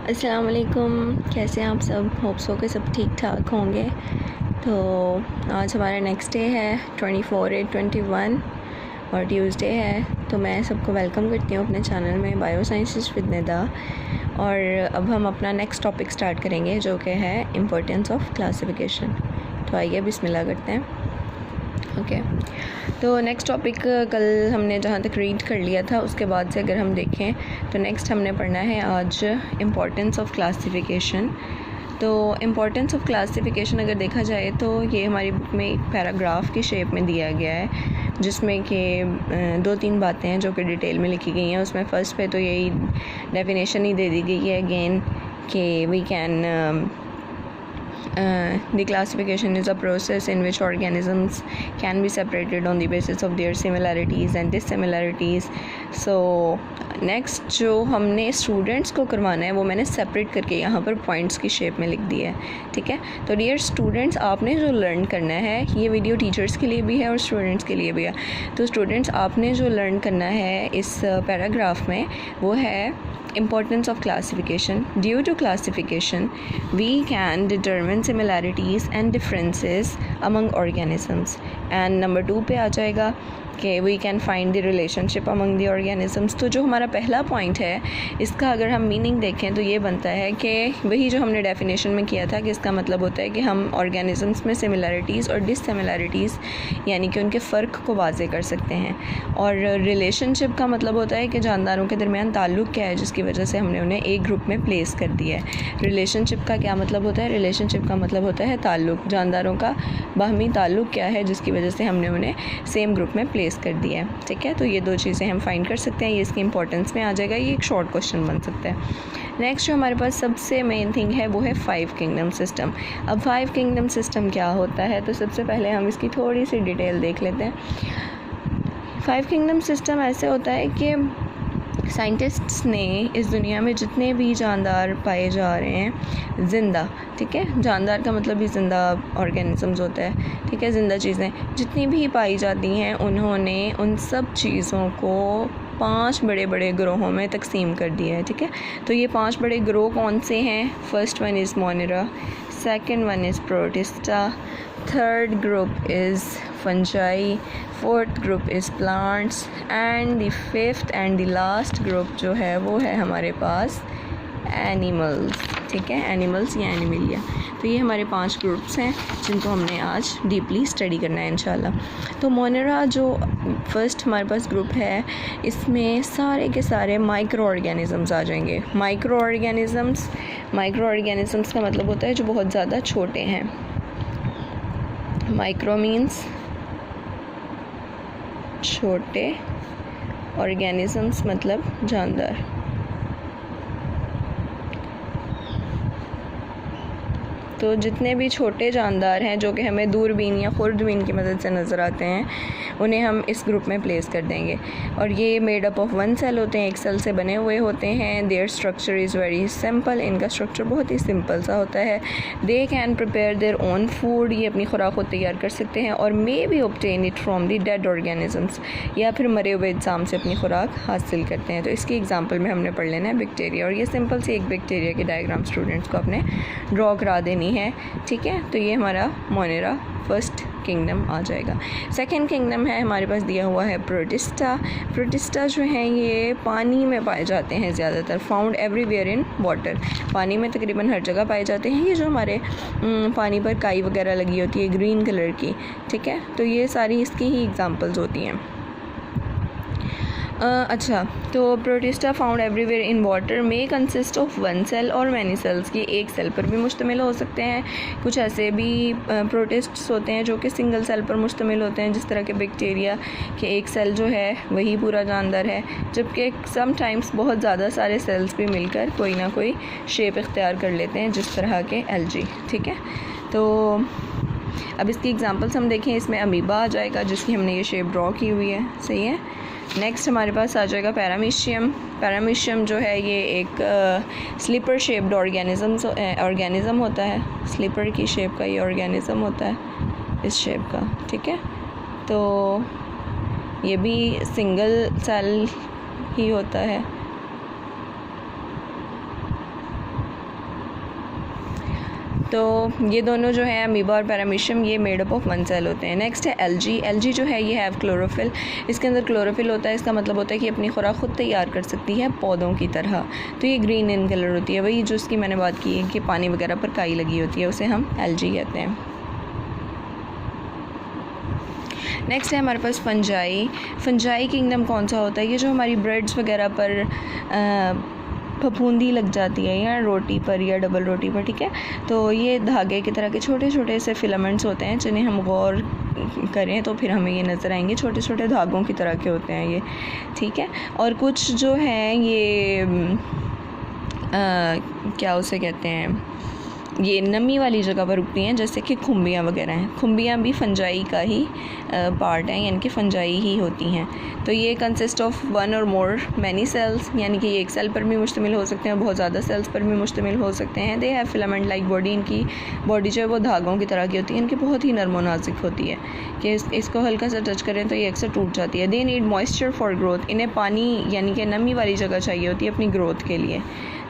अस्सलाम वालेकुम, कैसे हैं आप सब। होप्स हो के सब ठीक ठाक होंगे। तो आज हमारा नेक्स्ट डे है 24/8/21 और ट्यूसडे है। तो मैं सबको वेलकम करती हूँ अपने चैनल में बायो साइंसेस विद निदा। और अब हम अपना नेक्स्ट टॉपिक स्टार्ट करेंगे जो कि है इम्पोर्टेंस ऑफ क्लासिफिकेशन। तो आइए बिस्मिल्लाह करते हैं। ओके तो नेक्स्ट टॉपिक कल हमने जहाँ तक रीड कर लिया था उसके बाद से अगर हम देखें तो नेक्स्ट हमने पढ़ना है आज इम्पोर्टेंस ऑफ क्लासिफिकेशन। तो इम्पोर्टेंस ऑफ क्लासिफिकेशन अगर देखा जाए तो ये हमारी बुक में एक पैराग्राफ की शेप में दिया गया है जिसमें कि 2-3 बातें हैं जो कि डिटेल में लिखी गई हैं। उसमें फ़र्स्ट पे तो यही डेफिनेशन ही दे दी गई है अगेन कि we can the classification is a process in which organisms can be separated on the basis of their similarities and dissimilarities. So next जो हमने स्टूडेंट्स को करवाना है वो मैंने सेपरेट करके यहाँ पर पॉइंट्स की शेप में लिख दिया है। ठीक है, तो डियर स्टूडेंट्स आपने जो लर्न करना है, ये वीडियो टीचर्स के लिए भी है और स्टूडेंट्स के लिए भी है। तो स्टूडेंट्स आपने जो लर्न करना है इस पैराग्राफ में वो है importance of classification. Due to classification we can determine similarities and differences among organisms. And number 2 पे आ जाएगा कि we can find the relationship among the organisms. तो जो हमारा पहला पॉइंट है इसका अगर हम मीनिंग देखें तो ये बनता है कि वही जो हमने डेफिनेशन में किया था कि इसका मतलब होता है कि हम ऑर्गेनिजम्स में सिमिलरिटीज़ और डिससिमिलरिटीज़ यानी कि उनके फ़र्क को वाज़े कर सकते हैं। और रिलेशनशिप का मतलब होता है कि जानदारों के दरमियान ताल्लुक़ क्या है जिसकी वजह से हमने उन्हें एक ग्रुप में प्लेस कर दिया है। रिलेशनशिप का क्या मतलब होता है? रिलेशनशिप का मतलब होता है ताल्लुक़, जानदारों का बाहमी ताल्लुक़ क्या है जिसकी वजह से हमने उन्हें सेम ग्रुप में प्लेस कर दिया है। ठीक है, तो ये 2 चीज़ें हम फाइंड कर सकते हैं। ये इसकी इंपॉर्टेंस में आ जाएगा, ये एक शॉर्ट क्वेश्चन बन सकता है। नेक्स्ट जो हमारे पास सबसे मेन थिंग है वो है 5 किंगडम सिस्टम। अब 5 किंगडम सिस्टम क्या होता है तो सबसे पहले हम इसकी थोड़ी सी डिटेल देख लेते हैं। 5 किंगडम सिस्टम ऐसे होता है कि साइंटिस्ट्स ने इस दुनिया में जितने भी जानदार पाए जा रहे हैं ज़िंदा, ठीक है, जानदार का मतलब भी ज़िंदा ऑर्गेनिजम्स होता है, ठीक है, ज़िंदा चीज़ें जितनी भी पाई जाती हैं उन्होंने उन सब चीज़ों को 5 बड़े बड़े ग्रोहों में तकसीम कर दिया है। ठीक है, तो ये 5 बड़े ग्रोह कौन से हैं? First one is Monera, second one is protista, third group is fungi, fourth group is plants and the fifth and the last group जो है वो है हमारे पास एनिमल्स। ठीक है, एनिमल्स या एनिमिलिया। तो ये हमारे 5 ग्रुप्स हैं जिनको हमने आज डीपली स्टडी करना है इंशाल्लाह। तो मोनेरा जो फर्स्ट हमारे पास ग्रुप है इसमें सारे के सारे माइक्रो ऑर्गेनिजम्स आ जाएंगे। माइक्रो ऑर्गेनिजम्स का मतलब होता है जो बहुत ज़्यादा छोटे हैं। माइक्रो मीन्स छोटे, ऑर्गेनिजम्स मतलब जानदार। तो जितने भी छोटे जानदार हैं जो कि हमें दूरबीन या खुर्दबीन की मदद से नज़र आते हैं उन्हें हम इस ग्रुप में प्लेस कर देंगे। और ये मेड अप ऑफ 1 सेल होते हैं, एक सेल से बने हुए होते हैं। There structure is very simple, इनका स्ट्रक्चर बहुत ही सिंपल सा होता है। They can prepare their own food, ये अपनी खुराक को तैयार कर सकते हैं। और may be obtain it from the dead organisms, या फिर मरे हुए अजसाम से अपनी खुराक हासिल करते हैं। तो इसकी एग्जाम्पल में हमने पढ़ लेना है बैक्टीरिया, और ये सिंपल सी एक बैक्टीरिया की डायग्राम स्टूडेंट्स को अपने ड्रॉ करा देनी है। ठीक है, तो ये हमारा मोनेरा फर्स्ट किंगडम आ जाएगा। सेकंड किंगडम है हमारे पास दिया हुआ है प्रोटिस्टा। प्रोटिस्टा जो हैं ये पानी में पाए जाते हैं ज़्यादातर, फाउंड एवरीवेयर इन वाटर, पानी में तकरीबन हर जगह पाए जाते हैं। ये जो हमारे पानी पर काई वगैरह लगी होती है ग्रीन कलर की, ठीक है, तो ये सारी इसकी ही एग्जांपल्स होती हैं। अच्छा, तो Protista found everywhere in water may consist of 1 cell और मैनी सेल्स, की एक सेल पर भी मुश्तमिल हो सकते हैं। कुछ ऐसे भी प्रोटिस्ट्स होते हैं जो कि सिंगल सेल पर मुश्तमिल होते हैं, जिस तरह के बैक्टीरिया के एक सेल जो है वही पूरा जानदार है, जबकि समटाइम्स बहुत ज़्यादा सारे सेल्स भी मिलकर कोई ना कोई शेप इख्तियार कर लेते हैं, जिस तरह के एल्जी। ठीक है, तो अब इसकी एग्जांपल्स हम देखें। इसमें अमीबा आ जाएगा जिसकी हमने ये शेप ड्रॉ की हुई है, सही है। नेक्स्ट हमारे पास आ जाएगा पैरामीशियम। पैरामीशियम जो है ये एक स्लीपर शेप्ड ऑर्गेनिज़म होता है, स्लीपर की शेप का ये ऑर्गेनिज़म होता है, इस शेप का। ठीक है, तो ये भी सिंगल सेल ही होता है। तो ये दोनों जो है अमीबा और पैरामीशियम, ये made up of one cell होते हैं। नेक्स्ट है एल्जी। एल्जी जो है ये हैव क्लोरोफिल, इसके अंदर क्लोरोफिल होता है। इसका मतलब होता है कि अपनी खुराक खुद तैयार कर सकती है पौधों की तरह। तो ये ग्रीन इन कलर होती है, वही जो उसकी मैंने बात की है कि पानी वगैरह पर काई लगी होती है, उसे हम एल्जी कहते हैं। नेक्स्ट है हमारे पास फंजाई। फंजाई किंगडम कौन सा होता है? ये जो हमारी ब्रेड्स वगैरह पर फफूंदी लग जाती है या रोटी पर या डबल रोटी पर, ठीक है। तो ये धागे की तरह के छोटे छोटे से फिलामेंट्स होते हैं, जिन्हें हम गौर करें तो फिर हमें ये नज़र आएंगे छोटे छोटे धागों की तरह के होते हैं ये, ठीक है। और कुछ जो हैं ये क्या उसे कहते हैं, ये नमी वाली जगह पर उगती हैं, जैसे कि खुम्बियाँ वगैरह हैं। खुम्बियाँ भी फंजाई का ही पार्ट हैं, यानी कि फंजाई ही होती हैं। तो ये कंसिस्ट ऑफ वन और मोर मैनी सेल्स, यानी कि ये एक सेल पर भी मुश्तमिल हो सकते हैं, बहुत ज़्यादा सेल्स पर भी मुश्तमिल हो सकते हैं। They have filament like body, इनकी बॉडी जो है वो धागों की तरह की होती है, इनकी बहुत ही नरम व नाजुक होती है कि इसको हल्का सा टच करें तो ये अक्सर टूट जाती है। They need moisture for growth, इन्हें पानी यानी कि नमी वाली जगह चाहिए होती है अपनी ग्रोथ के लिए,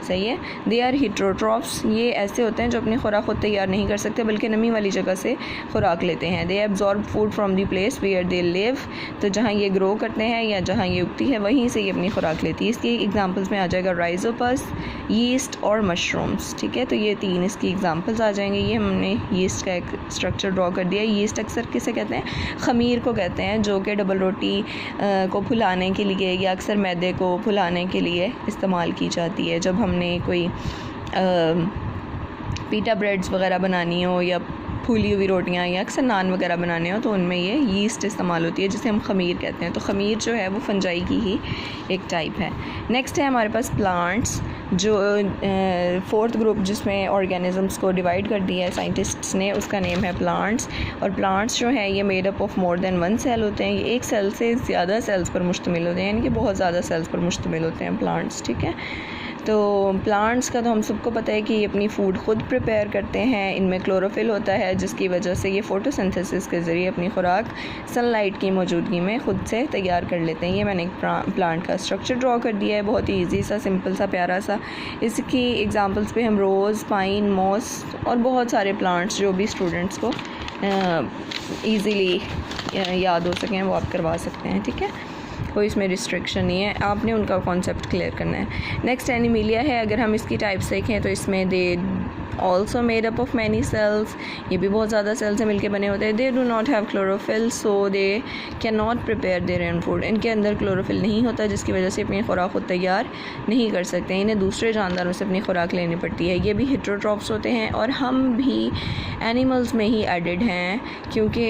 सही है। दे आर हिट्रोट्रॉफ्स, ये ऐसे होते हैं जो अपनी खुराक खुद तैयार नहीं कर सकते बल्कि नमी वाली जगह से खुराक लेते हैं। They absorb food from the place where they live, तो जहाँ ये ग्रो करते हैं या जहाँ ये उगती है वहीं से ये अपनी खुराक लेती है। इसकी एग्जांपल्स में आ जाएगा राइजोपस, यीस्ट और मशरूम्स, ठीक है। तो ये 3 इसकी एग्जांपल्स आ जाएंगे। ये हमने यीस्ट का एक स्ट्रक्चर ड्रॉ कर दिया। यीस्ट अक्सर किसे कहते हैं? खमीर को कहते हैं, जो कि डबल रोटी को फुलाने के लिए या अक्सर मैदे को फुलाने के लिए इस्तेमाल की जाती है। जब हमने कोई पीटा ब्रेड्स वगैरह बनानी हो या फूली हुई रोटियां या अक्सर नान वगैरह बनाने हो तो उनमें ये यीस्ट इस्तेमाल होती है, जिसे हम खमीर कहते हैं। तो खमीर जो है वो फंजाई की ही एक टाइप है। नेक्स्ट है हमारे पास प्लांट्स, जो 4th ग्रुप जिसमें ऑर्गेनिजम्स को डिवाइड कर दिया है साइंटिस्ट्स ने, उसका नेम है प्लांट्स। और प्लांट्स जो है ये made up of more than one cell होते हैं। ये एक सेल से ज़्यादा सेल्स पर मुश्तमिल होते हैं, यानी कि बहुत ज़्यादा सेल्स पर मुश्तमिल होते हैं प्लांट्स, ठीक है। तो प्लांट्स का तो हम सबको पता है कि ये अपनी फ़ूड ख़ुद प्रिपेयर करते हैं। इनमें क्लोरोफिल होता है, जिसकी वजह से ये फोटोसिंथेसिस के ज़रिए अपनी खुराक सनलाइट की मौजूदगी में ख़ुद से तैयार कर लेते हैं। ये मैंने एक प्लांट का स्ट्रक्चर ड्रॉ कर दिया है, बहुत ही ईजी सा, सिंपल सा, प्यारा सा। इसकी एग्जांपल्स पे हम रोज़, पाइन, मॉस और बहुत सारे प्लांट्स जो भी स्टूडेंट्स को ईज़िली याद हो सकें वो आप करवा सकते हैं, ठीक है। कोई इसमें रिस्ट्रिक्शन नहीं है, आपने उनका कॉन्सेप्ट क्लियर करना है। नेक्स्ट एनिमिलिया है। अगर हम इसकी टाइप्स देखें तो इसमें they also made up of many cells, ये भी बहुत ज़्यादा सेल से मिलके बने होते हैं। They do not have chlorophyll, so they can not prepare their own food, इनके अंदर क्लोरोफिल नहीं होता, जिसकी वजह से अपनी खुराक खुद तैयार नहीं कर सकते, इन्हें दूसरे जानदारों से अपनी खुराक लेनी पड़ती है। ये भी हिट्रोट्रॉप्स होते हैं और हम भी एनिमल्स में ही एडेड हैं, क्योंकि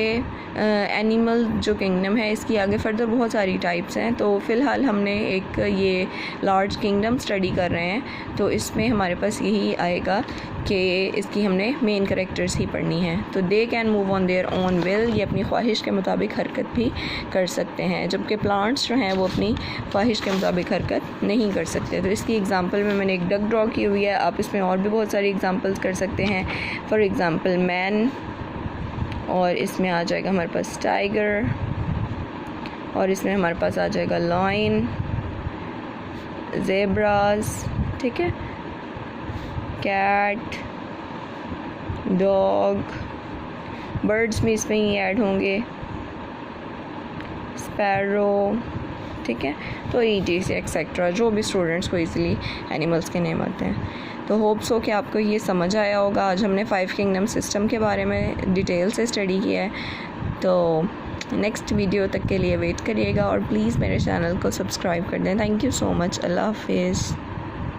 एनिमल जो किंगडम है इसकी आगे फर्दर बहुत सारी टाइप्स हैं। तो फ़िलहाल हमने एक ये लार्ज किंगडम स्टडी कर रहे हैं, तो इसमें हमारे पास यही आएगा कि इसकी हमने मेन कैरेक्टर्स ही पढ़नी है। तो they can move on their own will, ये अपनी ख्वाहिश के मुताबिक हरकत भी कर सकते हैं, जबकि प्लांट्स जो हैं वो अपनी ख्वाहिश के मुताबिक हरकत नहीं कर सकते। तो इसकी एग्जांपल में मैंने एक डक ड्रॉ की हुई है, आप इसमें और भी बहुत सारी एग्जांपल्स कर सकते हैं। फॉर एग्ज़ाम्पल मैन, और इसमें आ जाएगा हमारे पास टाइगर, और इसमें हमारे पास आ जाएगा लायन, ज़ेब्रास, ठीक है, कैट, डॉग, बर्ड्स भी इसमें ही ऐड होंगे, स्पैरो, ठीक है। तो ईटीसी एक्सेट्रा, जो भी स्टूडेंट्स को इजीली एनिमल्स के नेम आते हैं। तो होप्स हो कि आपको ये समझ आया होगा। आज हमने 5 किंगडम सिस्टम के बारे में डिटेल से स्टडी किया है। तो नेक्स्ट वीडियो तक के लिए वेट करिएगा और प्लीज़ मेरे चैनल को सब्सक्राइब कर दें। Thank you so much. Allah हाफिज़।